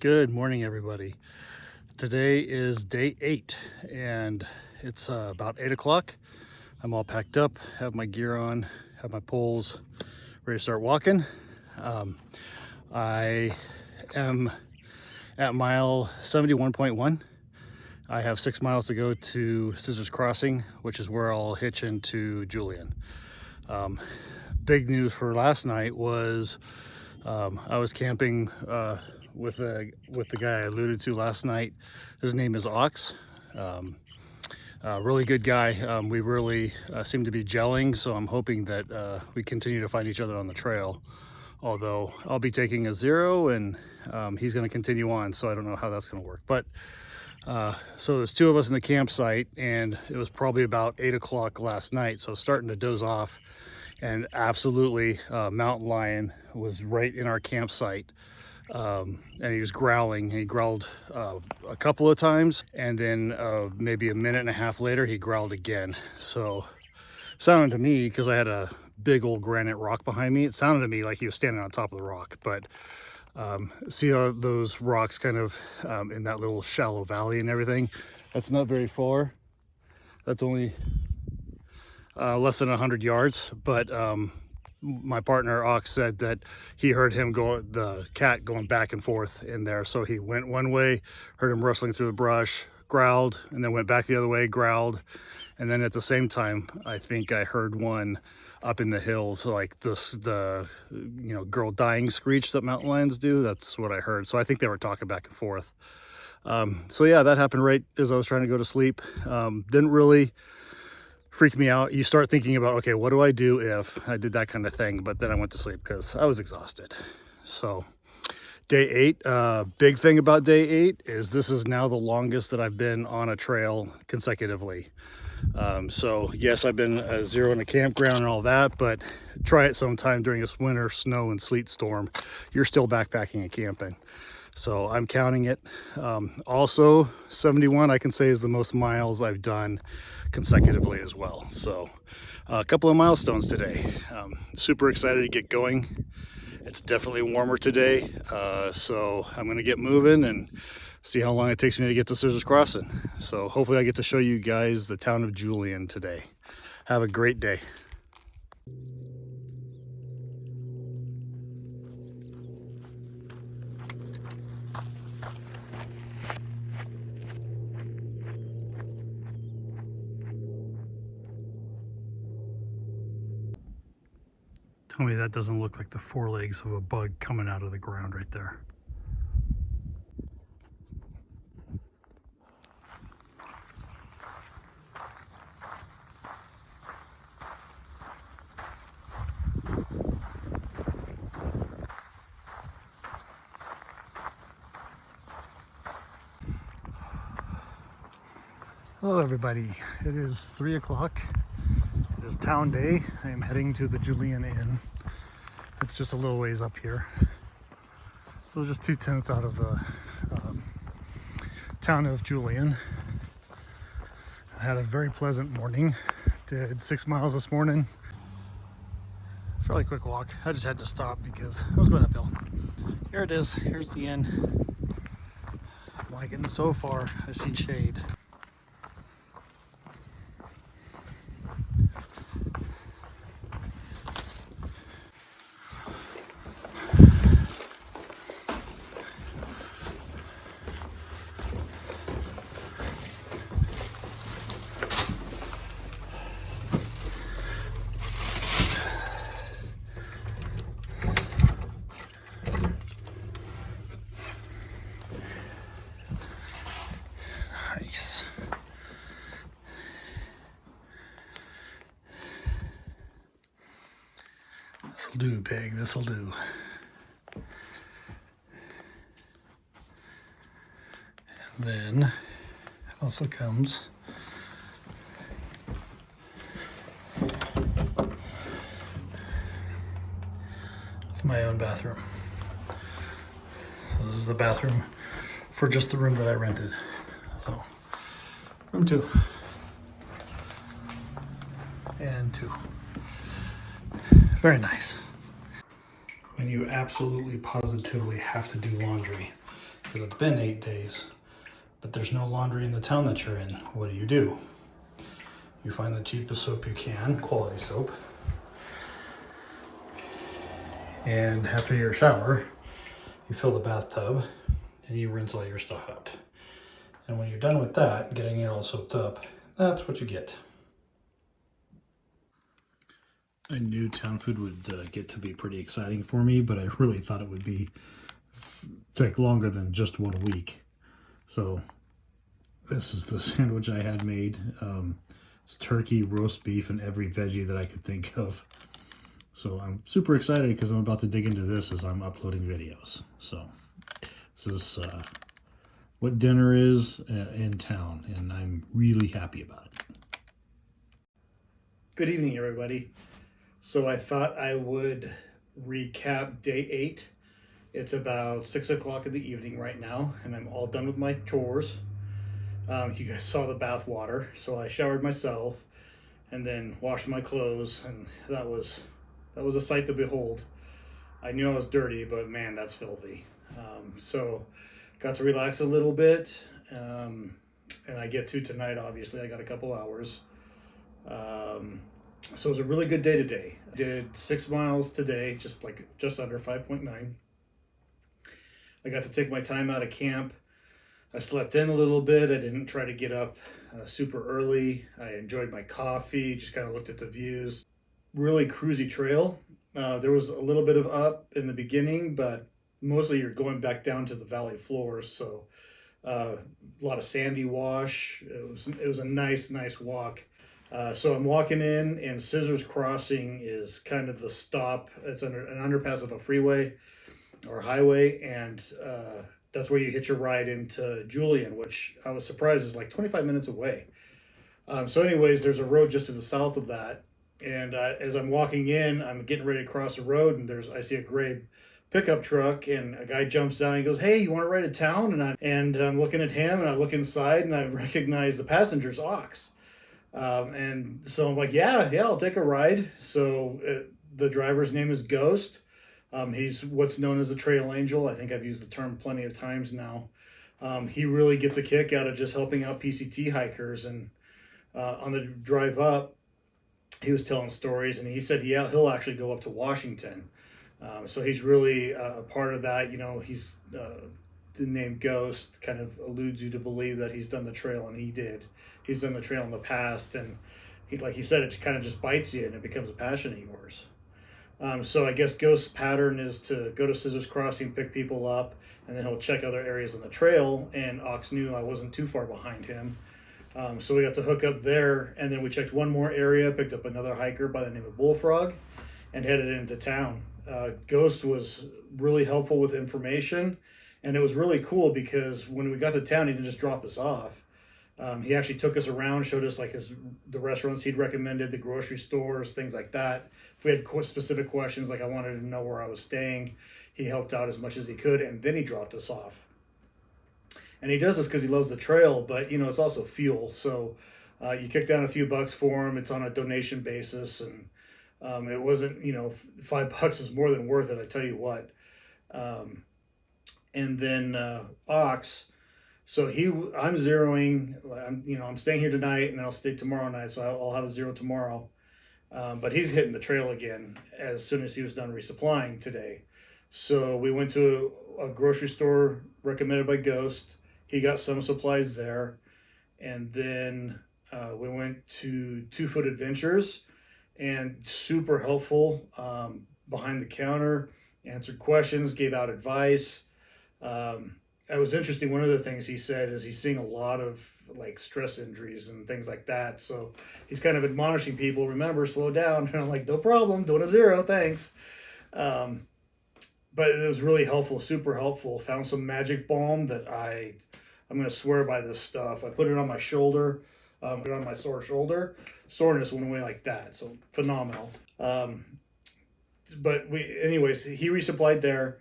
Good morning, everybody. Today is day 8 and it's about 8 o'clock. I'm all packed up, have my gear on, have my poles, ready to start walking. I am at mile 71.1. I have 6 miles to go to Scissors Crossing, which is where I'll hitch into Julian. Big news for last night was I was camping with the guy I alluded to last night. His name is Ox. Really good guy. We really seem to be gelling, so I'm hoping that we continue to find each other on the trail. Although I'll be taking a 0 and he's going to continue on, so I don't know how that's going to work. But so there's 2 of us in the campsite, and it was probably about 8 o'clock last night, so starting to doze off. And absolutely, mountain lion was right in our campsite, and he was growling. He growled a couple of times, and then maybe a minute and a half later, he growled again. So it sounded to me, because I had a big old granite rock behind me, it sounded to me like he was standing on top of the rock. But see how those rocks kind of in that little shallow valley and everything? That's not very far. That's only less than 100 yards, but my partner Ox said that he heard him the cat going back and forth in there. So he went one way, heard him rustling through the brush, growled, and then went back the other way, growled. And then at the same time, I think I heard one up in the hills, like the girl dying screech that mountain lions do. That's what I heard. So I think they were talking back and forth. So yeah, that happened right as I was trying to go to sleep. Didn't really freak me out. You start thinking about, okay, what do I do if I did that kind of thing? But then I went to sleep because I was exhausted. So day 8, big thing about day 8 is this is now the longest that I've been on a trail consecutively. So yes, I've been 0 in a campground and all that, but try it sometime during this winter snow and sleet storm. You're still backpacking and camping. So I'm counting it. Also 71 I can say is the most miles I've done consecutively as well. So a couple of milestones today. Super excited to get going. It's definitely warmer today, so I'm gonna get moving and see how long it takes me to get to Scissors Crossing. So hopefully I get to show you guys the town of Julian today. Have a great day. Tell me that doesn't look like the forelegs of a bug coming out of the ground right there. Hello everybody, it is 3 o'clock. It is town day. I am heading to the Julian Inn. It's just a little ways up here. So just 2 tenths out of the town of Julian. I had a very pleasant morning. Did 6 miles this morning. Fairly quick walk. I just had to stop because I was going uphill. Here it is. Here's the inn. I'm liking it so far. I see shade. Nice. This'll do, pig. This'll do. And then it also comes with my own bathroom. So this is the bathroom for just the room that I rented. So room 2 and 2. Very nice. When you absolutely positively have to do laundry, because it's been 8 days, but there's no laundry in the town that you're in. What do? You find the cheapest soap you can, quality soap. And after your shower, you fill the bathtub and you rinse all your stuff out. And when you're done with that, getting it all soaked up, that's what you get. I knew town food would get to be pretty exciting for me, but I really thought it would take longer than just 1 week. So this is the sandwich I had made. It's turkey, roast beef, and every veggie that I could think of. So I'm super excited because I'm about to dig into this as I'm uploading videos. So this is what dinner is in town, and I'm really happy about it. Good evening, everybody. So I thought I would recap day 8. It's about 6 o'clock in the evening right now, and I'm all done with my chores. You guys saw the bath water, so I showered myself and then washed my clothes, and that was a sight to behold. I knew I was dirty, but man, that's filthy. So got to relax a little bit, and I get to tonight. Obviously, I got a couple hours. So it was a really good day today. I did 6 miles today, just under 5.9. I got to take my time out of camp. I slept in a little bit. I didn't try to get up super early. I enjoyed my coffee, just kind of looked at the views. Really cruisy trail. There was a little bit of up in the beginning, but mostly you're going back down to the valley floors. So a lot of sandy wash. It was a nice walk. So I'm walking in, and Scissors Crossing is kind of the stop. It's under an underpass of a freeway or highway, and that's where you hitch your ride into Julian, which I was surprised is like 25 minutes away. So anyways, there's a road just to the south of that. And as I'm walking in, I'm getting ready to cross the road, and I see a gray pickup truck, and a guy jumps down. And he goes, "Hey, you want to ride to town?" And I'm looking at him, and I look inside, and I recognize the passenger's Ox. And so I'm like, yeah, I'll take a ride. So the driver's name is Ghost. He's what's known as a trail angel. I think I've used the term plenty of times now. He really gets a kick out of just helping out PCT hikers. And on the drive up, he was telling stories, and he said, yeah, he'll actually go up to Washington. So he's really a part of that. You know, he's the name Ghost kind of alludes you to believe that he's done the trail, and he did. He's done the trail in the past, and like he said, it kind of just bites you, and it becomes a passion of yours. So I guess Ghost's pattern is to go to Scissors Crossing, pick people up, and then he'll check other areas on the trail, and Ox knew I wasn't too far behind him. So we got to hook up there, and then we checked one more area, picked up another hiker by the name of Bullfrog, and headed into town. Ghost was really helpful with information, and it was really cool because when we got to town, he didn't just drop us off. He actually took us around, showed us like the restaurants he'd recommended, the grocery stores, things like that. If we had specific questions, like I wanted to know where I was staying, he helped out as much as he could, and then he dropped us off. And he does this because he loves the trail, but you know, it's also fuel. So you kick down a few bucks for him. It's on a donation basis, and it wasn't, you know, $5 is more than worth it, I tell you what. And then Ox. So I'm zeroing. I'm staying here tonight, and I'll stay tomorrow night. So I'll have a zero tomorrow. But he's hitting the trail again as soon as he was done resupplying today. So we went to a grocery store recommended by Ghost. He got some supplies there, and then we went to 2 Foot Adventures, and super helpful behind the counter, answered questions, gave out advice. It was interesting. One of the things he said is he's seeing a lot of like stress injuries and things like that. So he's kind of admonishing people, remember, slow down. And I'm like, no problem, doing a zero, thanks. But it was really helpful, super helpful. Found some magic balm that I'm going to swear by this stuff. I put it on my shoulder, put it on my sore shoulder. Soreness went away like that. So phenomenal. But anyways, he resupplied there.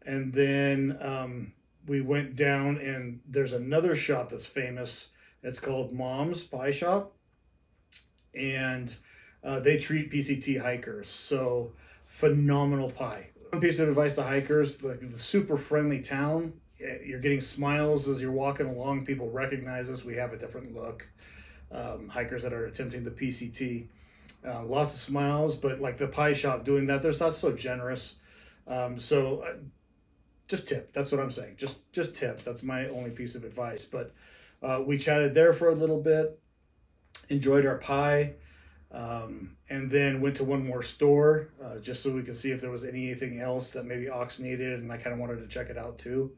And then we went down, and there's another shop that's famous. It's called Mom's Pie Shop, and they treat PCT hikers. So phenomenal pie. One piece of advice to hikers: the super friendly town You're getting smiles as you're walking along. People recognize us. We have a different look. Hikers that are attempting the PCT. Lots of smiles, but like the pie shop doing that, that's so generous. Just tip. That's what I'm saying. Just tip. That's my only piece of advice. But we chatted there for a little bit, enjoyed our pie, and then went to one more store just so we could see if there was anything else that maybe Ox needed, and I kind of wanted to check it out too.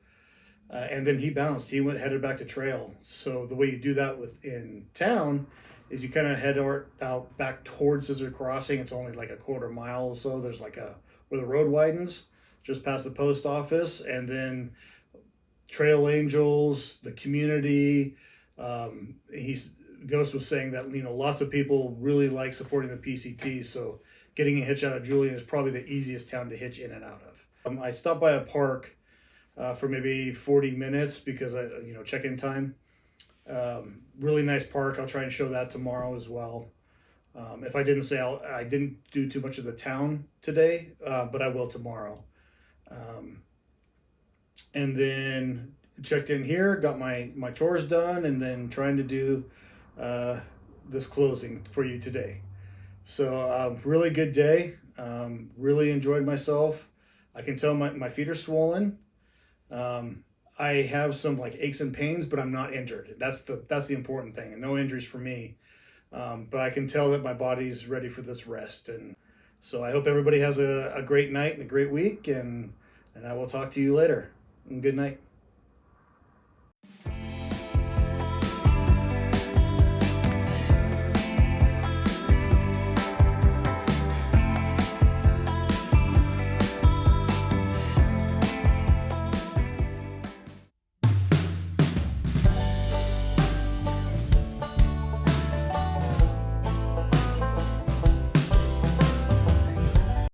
And then he bounced. He headed back to trail. So the way you do that in town is you kind of head out back towards Scissor Crossing. It's only like a quarter mile or so. There's like where the road widens, just past the post office, and then Trail Angels, the community. Ghost was saying that lots of people really like supporting the PCT, so getting a hitch out of Julian is probably the easiest town to hitch in and out of. I stopped by a park for maybe 40 minutes because check-in time. Really nice park. I'll try and show that tomorrow as well. If I didn't say, I didn't do too much of the town today, but I will tomorrow. And then checked in here, got my chores done, and then trying to do this closing for you today. So really good day. Really enjoyed myself. I can tell my feet are swollen. I have some like aches and pains, but I'm not injured. That's the important thing, and no injuries for me. But I can tell that my body's ready for this rest. And so I hope everybody has a great night and a great week, and I will talk to you later. And good night.